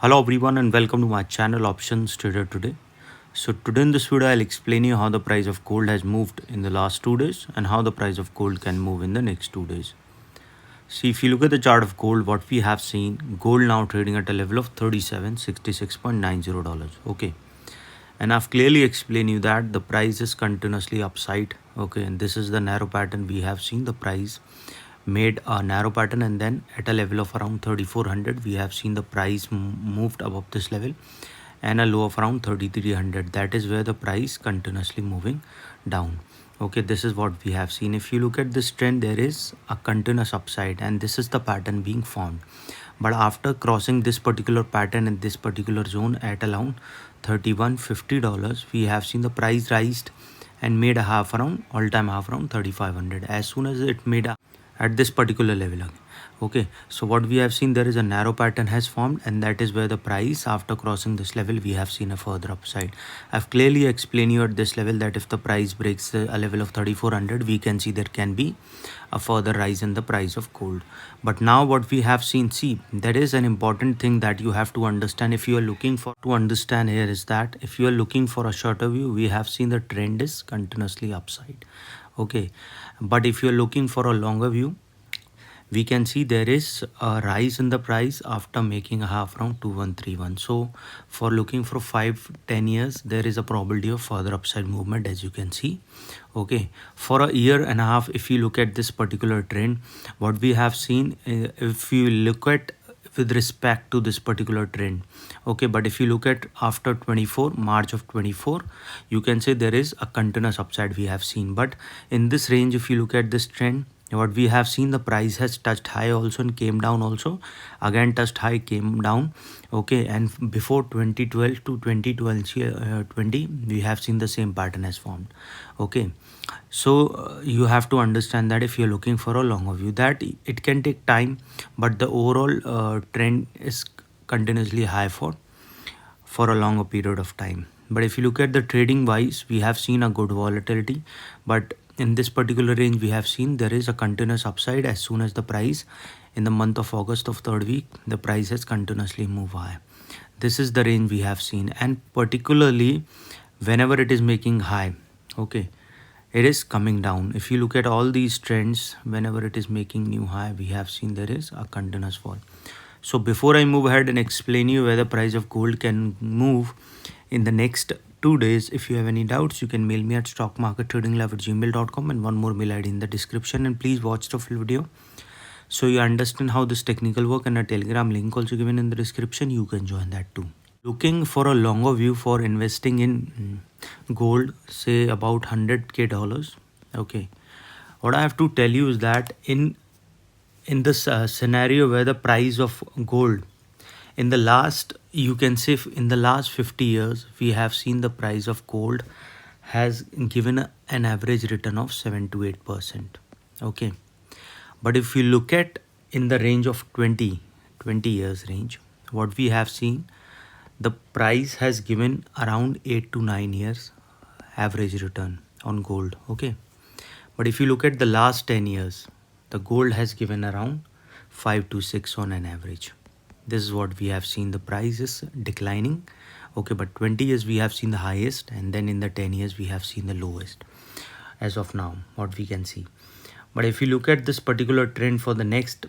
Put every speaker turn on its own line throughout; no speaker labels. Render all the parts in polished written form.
Hello everyone and welcome to my channel Options Trader Today. So today in this video I'll explain you how the price of gold has moved in the last 2 days and how the price of gold can move in the next 2 days. See, if you look at the chart of gold, what we have seen, gold now trading at a level of $3766.90. Okay. And I've clearly explained you that the price is continuously upside. Okay, and this is the narrow pattern we have seen. The price made a narrow pattern and then at a level of around 3400 we have seen the price moved above this level and a low of around 3300. That is where the price continuously moving down. Okay, this is what we have seen. If you look at this trend, there is a continuous upside and this is the pattern being formed. But after crossing this particular pattern in this particular zone at around $3150, we have seen the price rised and made a half around all-time half around 3500 as soon as it made a at this particular level. Okay, so what we have seen, there is a narrow pattern has formed and that is where the price after crossing this level we have seen a further upside. I've clearly explained you at this level that if the price breaks a level of 3400 we can see there can be a further rise in the price of gold. But now what we have seen, see, there is an important thing that you have to understand if you are looking for to understand here is that if you are looking for a shorter view, we have seen the trend is continuously upside. Okay, but if you're looking for a longer view, we can see there is a rise in the price after making a half round 2131. So for looking for 5-10 years, there is a probability of further upside movement, as you can see. Okay, for a year and a half, if you look at this particular trend, what we have seen, if you look at with respect to this particular trend, okay, but if you look at after March of 24, you can say there is a continuous upside we have seen. But in this range, if you look at this trend, what we have seen, the price has touched high also and came down also, again touched high, came down. Okay, and before 2012 to 20 we have seen the same pattern has formed. Okay, so you have to understand that if you're looking for a longer view, that it can take time, but the overall trend is continuously high for a longer period of time. But if you look at the trading wise, we have seen a good volatility, but in this particular range we have seen there is a continuous upside. As soon as the price in the month of August of third week, the price has continuously moved high. This is the range we have seen, and particularly whenever it is making high, okay, it is coming down. If you look at all these trends, whenever it is making new high, we have seen there is a continuous fall. So before I move ahead and explain you where the price of gold can move in the next 2 days, if you have any doubts, you can mail me at stockmarkettradinglab@gmail.com and one more mail ID in the description. And please watch the full video so you understand how this technical work, and a Telegram link also given in the description. You can join that too. Looking for a longer view for investing in gold, say about $100K. Okay, what I have to tell you is that in this scenario where the price of gold in the last, you can say in the last 50 years, we have seen the price of gold has given an average return of 7 to 8%. Okay, but if you look at in the range of 20 years range, what we have seen, the price has given around 8 to 9 years average return on gold. Okay, but if you look at the last 10 years, the gold has given around 5 to 6 on an average. This is what we have seen. The price is declining. Okay, but 20 years we have seen the highest, and then in the 10 years we have seen the lowest as of now, what we can see. But if you look at this particular trend for the next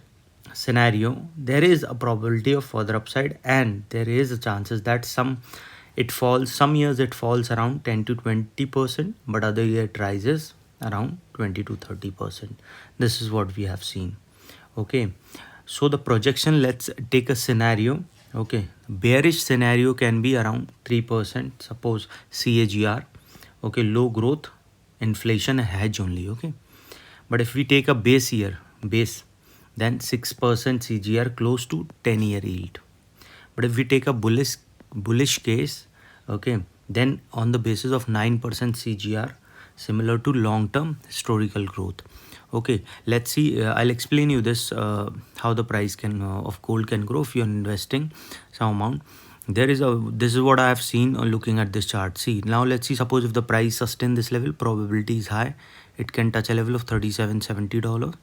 scenario, there is a probability of further upside, and there is a chances that some years it falls around 10 to 20%, but other year it rises around 20 to 30%. This is what we have seen. Okay, so the projection, let's take a scenario. Okay, bearish scenario can be around 3%, suppose CAGR. Okay, low growth, inflation, hedge only. Okay, but if we take a base year, then 6% CAGR, close to 10-year yield. But if we take a bullish case, okay, then on the basis of 9% CAGR, similar to long-term historical growth. Okay, let's see. I'll explain you this how the price can of gold can grow if you're investing some amount. This is what I have seen looking at this chart. See, now let's see, suppose if the price sustain this level, probability is high, it can touch a level of $3770,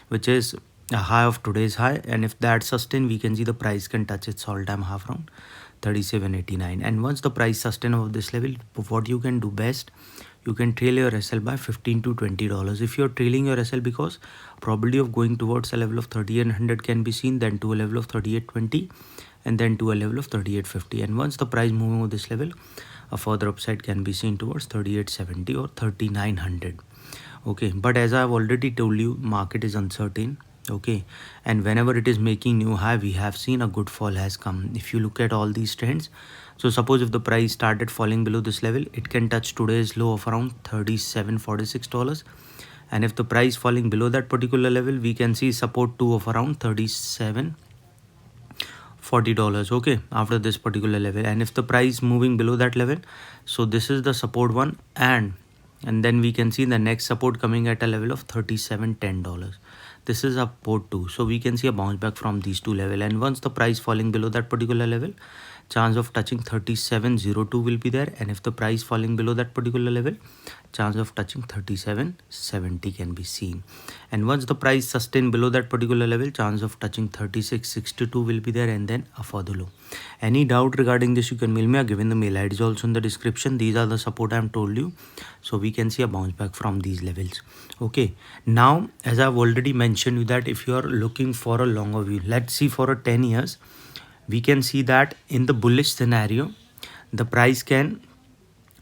which is a high of today's high, and if that sustain, we can see the price can touch its all-time high around 37.89. And once the price sustain of this level, what you can do best, you can trail your SL by $15 to $20. If you're trailing your SL because probability of going towards a level of 3800 can be seen, then to a level of 3820, and then to a level of 3850. And once the price moving of this level, a further upside can be seen towards 3870 or 3900. Okay, but as I've already told you, market is uncertain. Okay, and whenever it is making new high, we have seen a good fall has come. If you look at all these trends, so suppose if the price started falling below this level, it can touch today's low of around $37.46. And if the price falling below that particular level, we can see support 2 of around $37.40. Okay, after this particular level. And if the price moving below that level, so this is the support one, and then we can see the next support coming at a level of $37.10. This is a support 2, so we can see a bounce back from these two level. And once the price falling below that particular level, chance of touching 37.02 will be there. And if the price falling below that particular level, chance of touching 37.70 can be seen. And once the price sustain below that particular level, chance of touching 36.62 will be there, and then a further low. Any doubt regarding this, you can mail me. I've given the mail IDs also in the description. These are the support I've told you, so we can see a bounce back from these levels. Okay, now as I've already mentioned you that if you are looking for a longer view, let's see for a 10 years, we can see that in the bullish scenario, the price can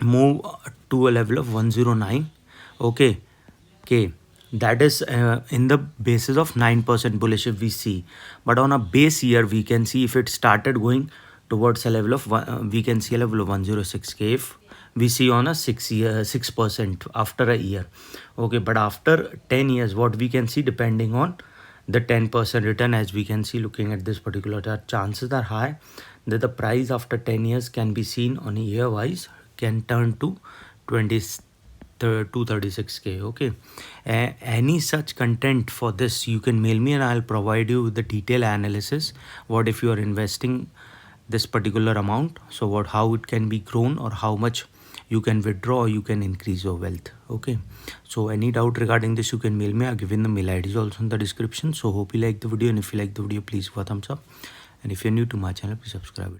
move to a level of 109. Okay, that is in the basis of 9% bullish if we see. But on a base year, we can see if it started going towards a level of we can see a level of 106k if we see on a 6% after a year. Okay, but after 10 years, what we can see, depending on the 10% return, as we can see looking at this particular chart, chances are high that the price after 10 years can be seen on a year wise can turn to 236k. Okay, any such content for this, you can mail me and I'll provide you with the detailed analysis. What if you are investing this particular amount, so how it can be grown, or how much you can withdraw, or you can increase your wealth. Okay, so any doubt regarding this, you can mail me. I've given the mail IDs also in the description. So hope you like the video, and if you like the video, please give a thumbs up, and if you're new to my channel, please subscribe it.